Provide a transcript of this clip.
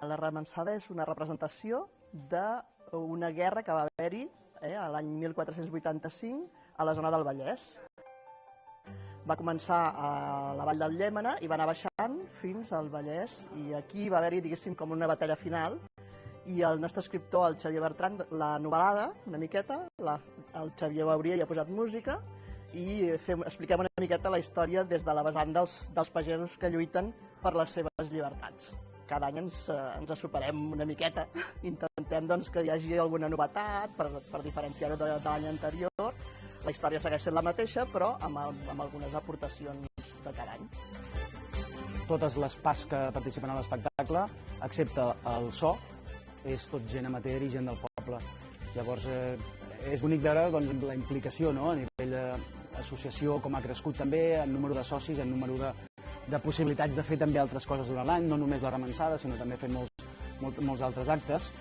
La Remansada és una representació d'una guerra que va haver-hi l'any 1485 a la zona del Vallès. Va començar a la vall del Llémena i va anar baixant fins al Vallès, i aquí va haver-hi, diguéssim, com una batalla final, i el nostre escriptor, el Xavier Bertran, l'ha novel·lada una miqueta, el Xavier Bauria hi ha posat música, i expliquem una miqueta la història des de la vessant dels pagesos que lluiten per les seves llibertats. Cada any ens superem una miqueta, intentem que hi hagi alguna novetat per diferenciar-ho de l'any anterior. La història segueix sent la mateixa, però amb algunes aportacions de cada any. Totes les parts que participen a l'espectacle, excepte el so, és tot gent amateur i gent del poble. Llavors, és bonic veure la implicació a nivell d'associació, com ha crescut també, en número de socis, en número de possibilitats de fer també altres coses durant l'any, no només la Remansada, sinó també fer molts altres actes.